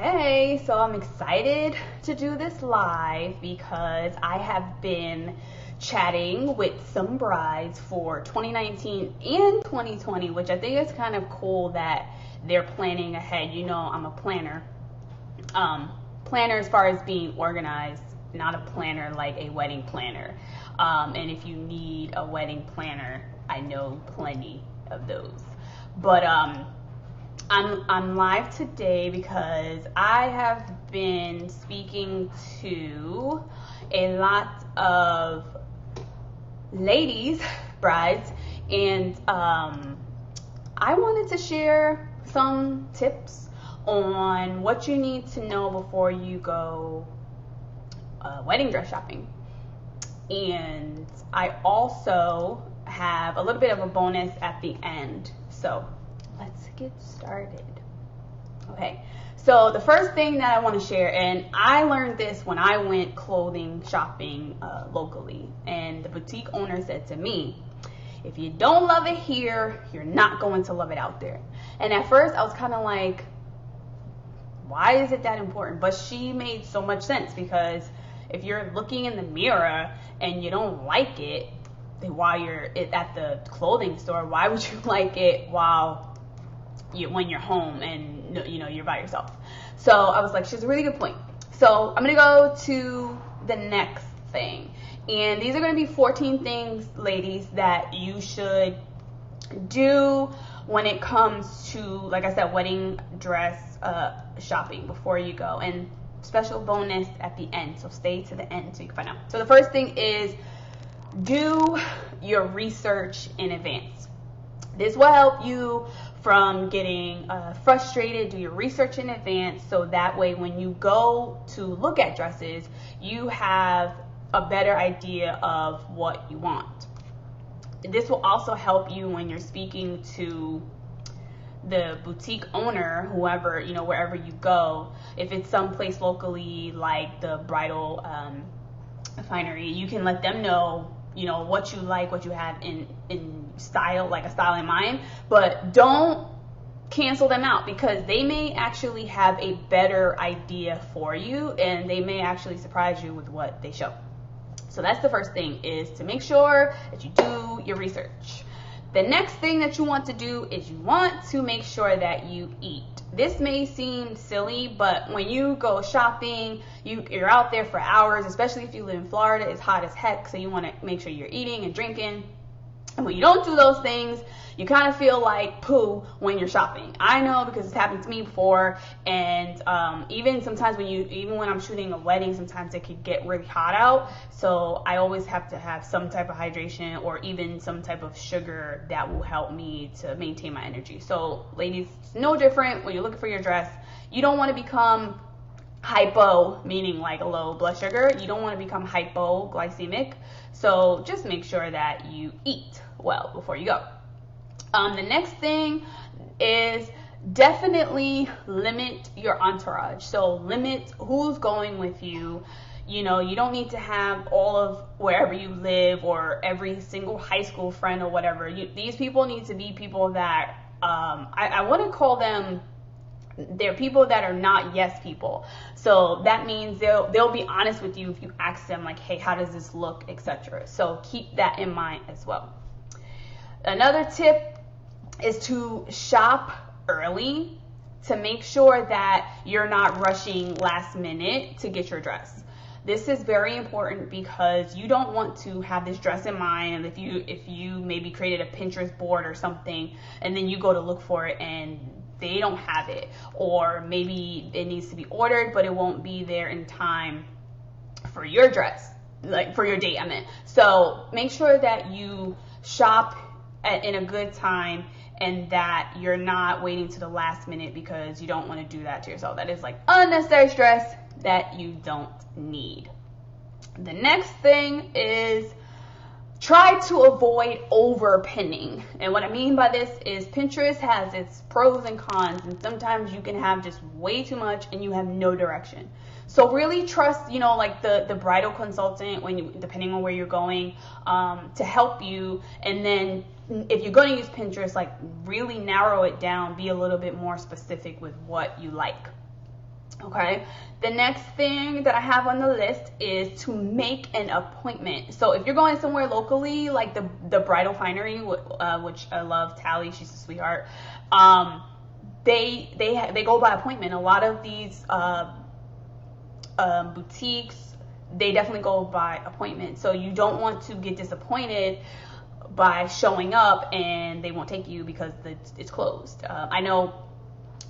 Okay, so I'm excited to do this live because I have been chatting with some brides for 2019 and 2020, which I think is kind of cool that they're planning ahead. You know, I'm a planner. Planner as far as being organized, not a planner like a wedding planner. And if you need a wedding planner, I know plenty of those. But I'm live today because I have been speaking to a lot of ladies, brides, and I wanted to share some tips on what you need to know before you go wedding dress shopping. And I also have a little bit of a bonus at the end. So let's get started. Okay, so the first thing that I want to share, and I learned this when I went clothing shopping locally, and the boutique owner said to me, if you don't love it here, you're not going to love it out there. And at first I was kind of like, why is it that important? But she made so much sense, because if you're looking in the mirror and you don't like it while you're at the clothing store, why would you like it when you're home and you're by yourself? So I was like, she's a really good point. So I'm gonna go to the next thing, and these are gonna be 14 things, ladies, that you should do when it comes to, like I said, wedding dress shopping before you go, and special bonus at the end, so stay to the end so you can find out. So the first thing is, do your research in advance. This will help you from getting frustrated. Do your research in advance, so that way when you go to look at dresses, you have a better idea of what you want. This will also help you when you're speaking to the boutique owner, whoever, wherever you go. If it's someplace locally like the bridal finery, you can let them know what you like, what you have in style, like a style in mind, but don't cancel them out, because they may actually have a better idea for you, and they may actually surprise you with what they show. So that's the first thing, is to make sure that you do your research. The next thing that you want to do is you want to make sure that you eat. This may seem silly, but when you go shopping, you're out there for hours, especially if you live in Florida. It's hot as heck, so you want to make sure you're eating and drinking. And when you don't do those things, you kind of feel like poo when you're shopping. I know, because it's happened to me before. And even sometimes even when I'm shooting a wedding, sometimes it could get really hot out. So I always have to have some type of hydration, or even some type of sugar that will help me to maintain my energy. So ladies, it's no different when you're looking for your dress. You don't want to become hypo, meaning like a low blood sugar. You don't want to become hypoglycemic. So just make sure that you eat well before you go. The next thing is definitely limit your entourage. So limit who's going with you. You don't need to have all of wherever you live, or every single high school friend or whatever. These people need to be people that I wouldn't call them, they're people that are not yes people. So that means they'll be honest with you if you ask them, like, hey, how does this look, etc. So keep that in mind as well. Another tip is to shop early, to make sure that you're not rushing last minute to get your dress. This is very important, because you don't want to have this dress in mind, and if you maybe created a Pinterest board or something, and then you go to look for it and they don't have it, or maybe it needs to be ordered but it won't be there in time for your dress, like for your date, I meant. So make sure that you shop in a good time, and that you're not waiting to the last minute, because you don't want to do that to yourself. That is like unnecessary stress that you don't need. The next thing is, try to avoid over pinning. And what I mean by this is, Pinterest has its pros and cons, and sometimes you can have just way too much and you have no direction. So really trust, like the bridal consultant, depending on where you're going, to help you. And then if you're going to use Pinterest, like really narrow it down, be a little bit more specific with what you like. Okay. The next thing that I have on the list is to make an appointment. So if you're going somewhere locally, like the Bridal Finery, which I love, Tally, she's a sweetheart. They go by appointment. A lot of these boutiques, they definitely go by appointment. So you don't want to get disappointed by showing up and they won't take you because it's closed. I know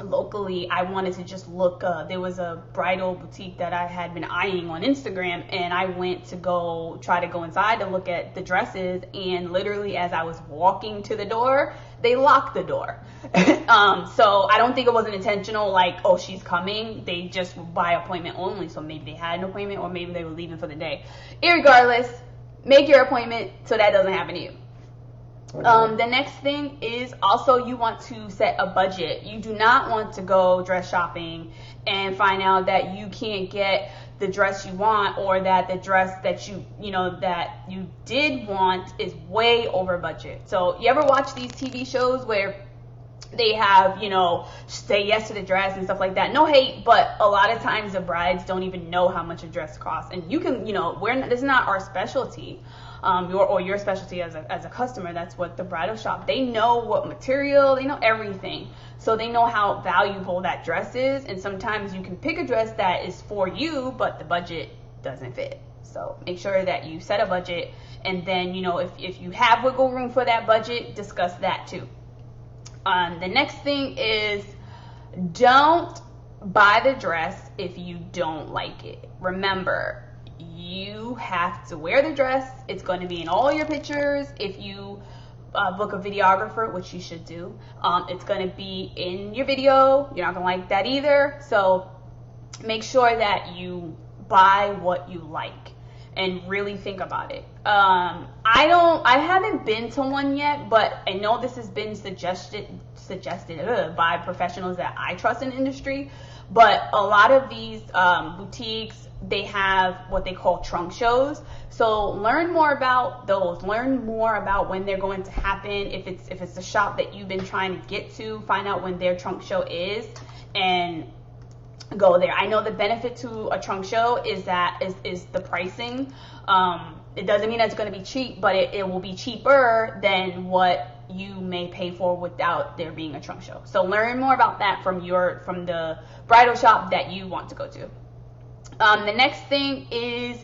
locally I wanted to just look, there was a bridal boutique that I had been eyeing on Instagram, and I went to try to go inside to look at the dresses, and literally as I was walking to the door, they locked the door. So I don't think it wasn't intentional, like, oh, she's coming. They just by appointment only, so maybe they had an appointment or maybe they were leaving for the day. Irregardless, make your appointment so that doesn't happen to you. The next thing is also you want to set a budget. You do not want to go dress shopping and find out that you can't get the dress you want, or that the dress that you did want is way over budget. So you ever watch these TV shows where they have, say yes to the dress and stuff like that? No hate, but a lot of times the brides don't even know how much a dress costs. And you can, this is not our specialty. Your specialty as a customer. That's what the bridal shop, they know what material, they know everything. So they know how valuable that dress is, and sometimes you can pick a dress that is for you, but the budget doesn't fit. So make sure that you set a budget, and then, if you have wiggle room for that budget, discuss that too. The next thing is, don't buy the dress if you don't like it. Remember, you have to wear the dress. It's going to be in all your pictures. If you book a videographer, which you should do, it's going to be in your video. You're not going to like that either. So make sure that you buy what you like and really think about it. I haven't been to one yet, but I know this has been suggested by professionals that I trust in the industry. But a lot of these boutiques, they have what they call trunk shows. So learn more about those. Learn more about when they're going to happen. If it's a shop that you've been trying to get to, find out when their trunk show is and go there. I know the benefit to a trunk show is the pricing. It doesn't mean that it's going to be cheap, but it will be cheaper than what you may pay for without there being a trunk show. So learn more about that from the bridal shop that you want to go to. The next thing is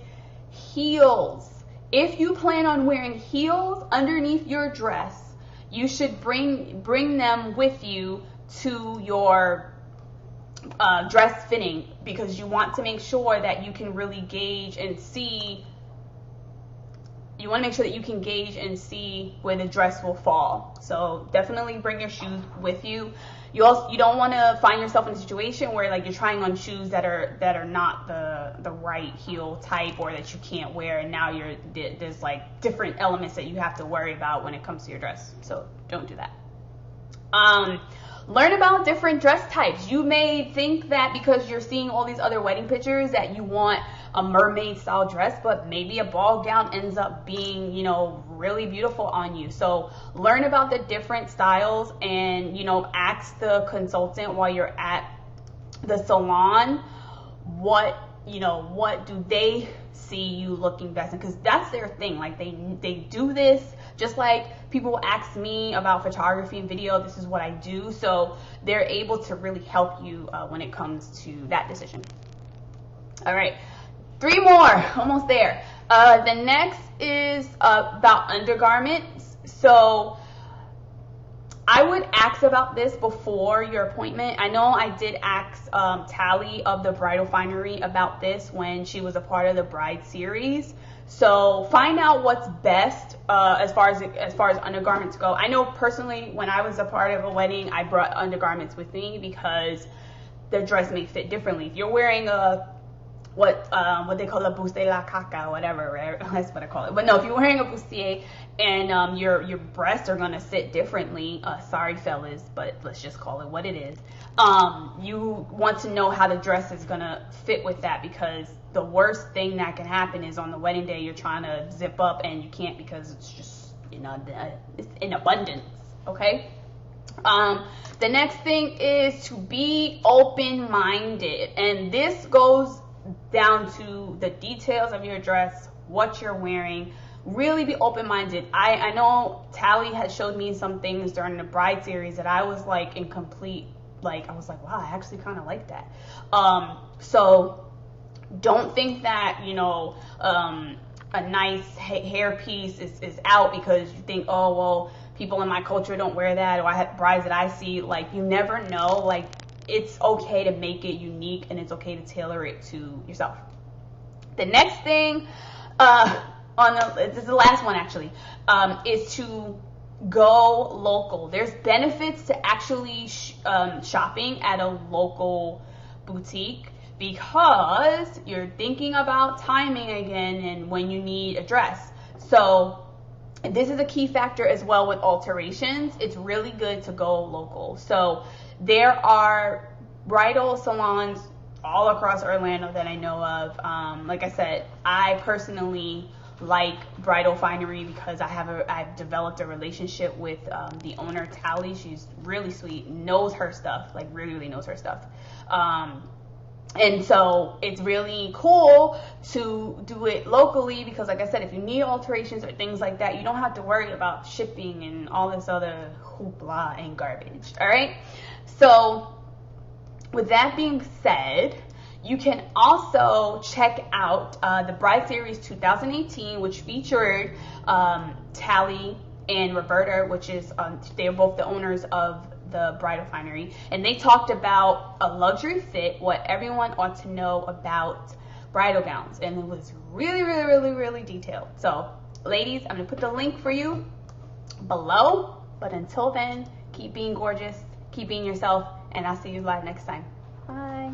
heels. If you plan on wearing heels underneath your dress, you should bring them with you to your dress fitting, because you want to make sure that you can really gauge and see. You want to make sure that you can gauge and see where the dress will fall. So definitely bring your shoes with you. You don't want to find yourself in a situation where like you're trying on shoes that are not the right heel type, or that you can't wear, and now there's like different elements that you have to worry about when it comes to your dress. So don't do that. Learn about different dress types. You may think that because you're seeing all these other wedding pictures that you want a mermaid style dress, but maybe a ball gown ends up being, really beautiful on you. So learn about the different styles, and, ask the consultant while you're at the salon, what do they see you looking best in? Because that's their thing. Like they do this just like people ask me about photography and video. This is what I do. So they're able to really help you when it comes to that decision. All right, 3 more, almost there. The next is about undergarments. So I would ask about this before your appointment. I know I did ask Tally of the Bridal Finery about this when she was a part of the Bride series. So find out what's best as far as undergarments go. I know personally, when I was a part of a wedding, I brought undergarments with me because the dress may fit differently. If you're wearing what they call a bustier la caca, whatever, right? That's what I call it. But no, if you're wearing a bustier and your breasts are gonna sit differently, sorry fellas, but let's just call it what it is. You want to know how the dress is gonna fit with that, because the worst thing that can happen is on the wedding day you're trying to zip up and you can't because it's just it's in abundance. Okay. The next thing is to be open-minded, and this goes down to the details of your dress, what you're wearing. Really be open-minded. I know Tally had showed me some things during the bride series that I was like in complete, like, I was like, wow, I actually kind of like that. So don't think that, you know, a nice hair piece is out because you think, oh, well, people in my culture don't wear that, or I have brides that I see. Like, you never know. Like, it's okay to make it unique, and it's okay to tailor it to yourself. The next thing, this is the last one actually, is to go local. There's benefits to actually shopping at a local boutique, because you're thinking about timing again and when you need a dress. So this is a key factor as well with alterations. It's really good to go local. So there are bridal salons all across Orlando that I know of. Like I said, I personally like Bridal Finery because I've developed a relationship with the owner, Tally. She's really sweet, knows her stuff, like really knows her stuff. And so it's really cool to do it locally because, like I said, if you need alterations or things like that, you don't have to worry about shipping and all this other hoopla and garbage. All right. So with that being said, you can also check out the Bride Series 2018, which featured Tally and Roberta, which is they're both the owners of the Bridal Finery, and they talked about a luxury fit, what everyone ought to know about bridal gowns, and it was really detailed. So ladies, I'm gonna put the link for you below, but until then, keep being gorgeous, keep being yourself, and I'll see you live next time. Bye.